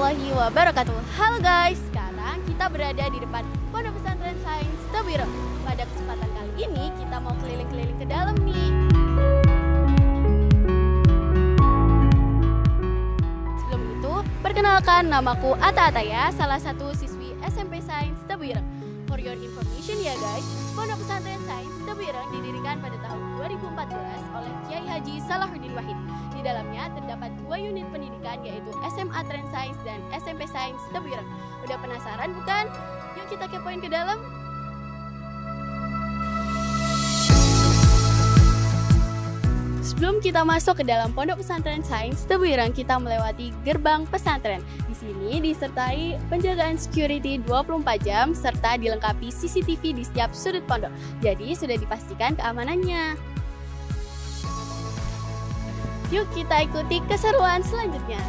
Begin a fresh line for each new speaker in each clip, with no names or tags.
warahmatullahi wabarakatuh. Halo guys, sekarang kita berada di depan Pondok Pesantren Sains Tebireng. Pada kesempatan kali ini kita mau keliling-keliling ke dalam nih. Sebelum itu, perkenalkan namaku Ata Ataya, salah satu siswi SMP Sains Tebireng. For your information ya guys, Pondok Pesantren Sains Tebireng didirikan pada tahun 2014 oleh Kiai Haji Salahuddin Wahid. Di dalamnya terdapat 2 unit pendidikan yaitu SMA Trend Science dan SMP Sains Tebireng. Udah penasaran bukan? Yuk kita kepoin ke dalam. Sebelum kita masuk ke dalam Pondok Pesantren Sains Tebireng, kita melewati gerbang pesantren. Di sini disertai penjagaan security 24 jam serta dilengkapi CCTV di setiap sudut pondok. Jadi sudah dipastikan keamanannya. Yuk kita ikuti keseruan selanjutnya.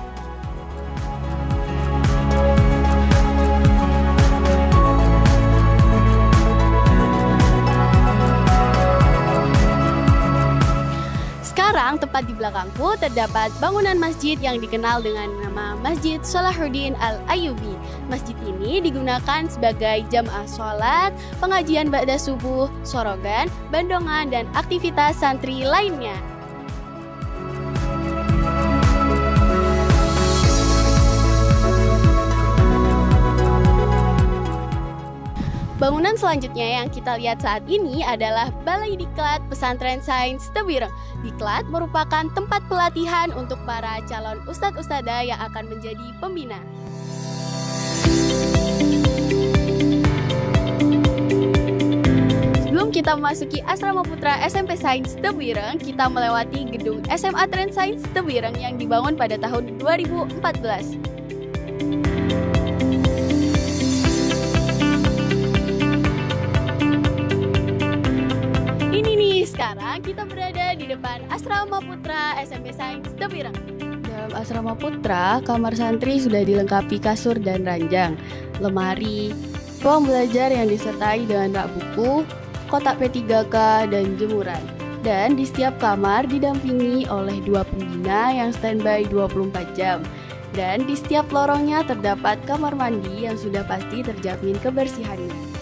Sekarang tepat di belakangku terdapat bangunan masjid yang dikenal dengan nama Masjid Salahuddin Al-Ayyubi. Masjid ini digunakan sebagai jamaah sholat, pengajian ba'da subuh, sorogan, bandongan, dan aktivitas santri lainnya. Bangunan selanjutnya yang kita lihat saat ini adalah Balai Diklat Pesantren Sains Tebireng. Diklat merupakan tempat pelatihan untuk para calon ustadz-ustadzah yang akan menjadi pembina. Sebelum kita memasuki Asrama Putra SMP Sains Tebireng, kita melewati gedung SMA Trend Sains Tebireng yang dibangun pada tahun 2014. Sekarang kita berada di depan Asrama Putra SMP Sains Tebireng. Dalam Asrama Putra, kamar santri sudah dilengkapi kasur dan ranjang, lemari, ruang belajar yang disertai dengan rak buku, kotak P3K, dan jemuran. Dan di setiap kamar didampingi oleh 2 pembina yang standby 24 jam. Dan di setiap lorongnya terdapat kamar mandi yang sudah pasti terjamin kebersihannya.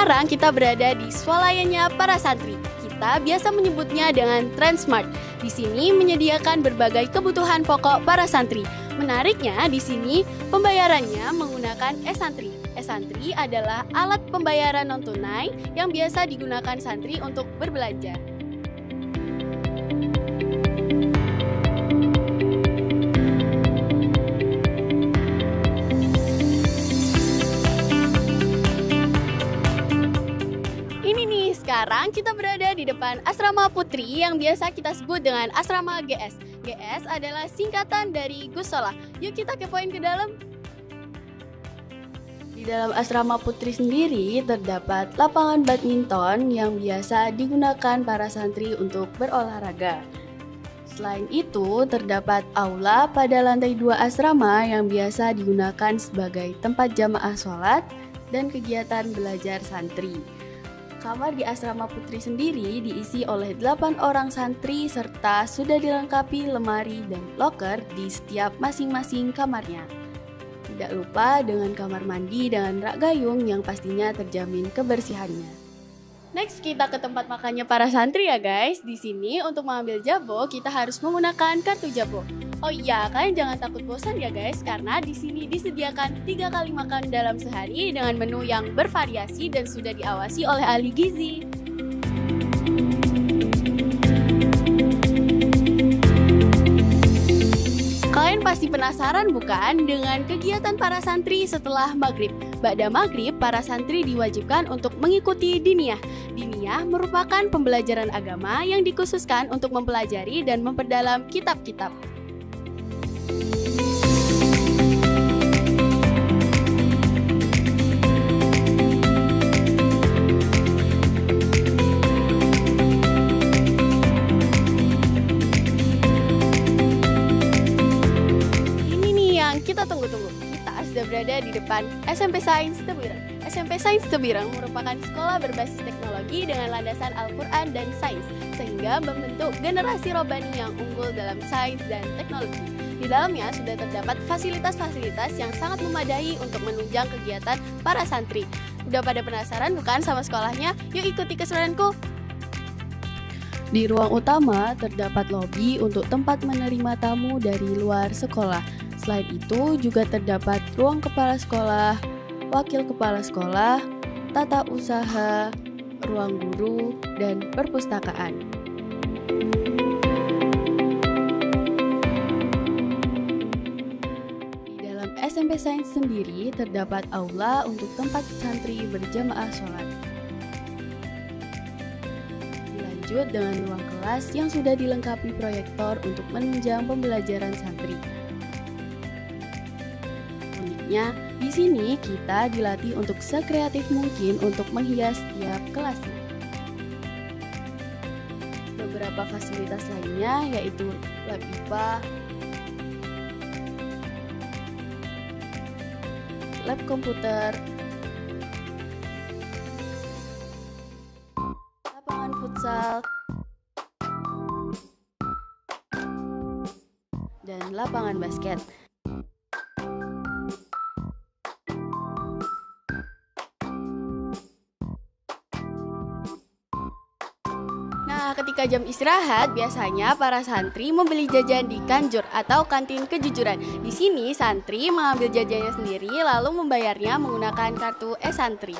Sekarang kita berada di swalayannya para santri. Kita biasa menyebutnya dengan Transmart. Di sini menyediakan berbagai kebutuhan pokok para santri. Menariknya di sini pembayarannya menggunakan e-santri. E-santri adalah alat pembayaran non tunai yang biasa digunakan santri untuk berbelanja. Sekarang kita berada di depan Asrama Putri yang biasa kita sebut dengan Asrama GS. GS adalah singkatan dari Gus Solah. Yuk kita kepoin ke dalam. Di dalam Asrama Putri sendiri terdapat lapangan badminton yang biasa digunakan para santri untuk berolahraga. Selain itu, terdapat aula pada lantai 2 asrama yang biasa digunakan sebagai tempat jamaah sholat dan kegiatan belajar santri. Kamar di Asrama Putri sendiri diisi oleh 8 orang santri serta sudah dilengkapi lemari dan loker di setiap masing-masing kamarnya. Tidak lupa dengan kamar mandi dengan rak gayung yang pastinya terjamin kebersihannya. Next kita ke tempat makannya para santri ya guys. Di sini untuk mengambil jabo kita harus menggunakan kartu jabo. Oh iya, kalian jangan takut bosan ya guys, karena di sini disediakan 3 kali makan dalam sehari dengan menu yang bervariasi dan sudah diawasi oleh ahli gizi. Kalian pasti penasaran bukan dengan kegiatan para santri setelah maghrib? Ba'da maghrib, para santri diwajibkan untuk mengikuti diniyah. Diniyah merupakan pembelajaran agama yang dikhususkan untuk mempelajari dan memperdalam kitab-kitab. Kita tunggu-tunggu. Kita sudah berada di depan SMP Sains Tebireng. SMP Sains Tebireng merupakan sekolah berbasis teknologi teknologi dengan landasan Al-Quran dan sains, sehingga membentuk generasi robani yang unggul dalam sains dan teknologi. Di dalamnya sudah terdapat fasilitas-fasilitas yang sangat memadai untuk menunjang kegiatan para santri. Udah pada penasaran bukan sama sekolahnya? Yuk ikuti keseruanku! Di ruang utama terdapat lobi untuk tempat menerima tamu dari luar sekolah. Selain itu juga terdapat ruang kepala sekolah, wakil kepala sekolah, tata usaha, ruang guru, dan perpustakaan. Di dalam SMP Sains sendiri terdapat aula untuk tempat santri berjamaah sholat. Dilanjut dengan ruang kelas yang sudah dilengkapi proyektor untuk menunjang pembelajaran santri. Uniknya, di sini kita dilatih untuk sekreatif mungkin untuk menghias setiap kelasnya. Beberapa fasilitas lainnya yaitu lab IPA, lab komputer, lapangan futsal, dan lapangan basket. Nah, ketika jam istirahat, biasanya para santri membeli jajan di kanjur atau kantin kejujuran. Di sini, santri mengambil jajannya sendiri lalu membayarnya menggunakan kartu e-santri.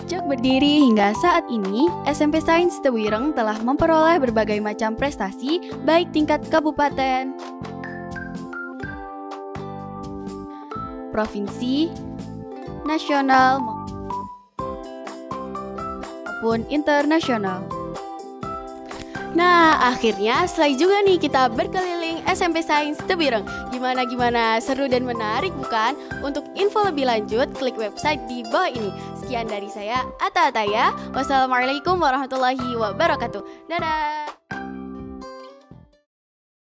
Sejak berdiri hingga saat ini, SMP Sains Tewireng telah memperoleh berbagai macam prestasi, baik tingkat kabupaten, provinsi, nasional, maupun internasional. Nah, akhirnya selesai juga nih kita berkeliling SMP Sains Tewireng. Gimana seru dan menarik bukan? Untuk info lebih lanjut, klik website di bawah ini. Sekian dari saya, Ata Ataya. Wassalamualaikum warahmatullahi wabarakatuh. Dadah.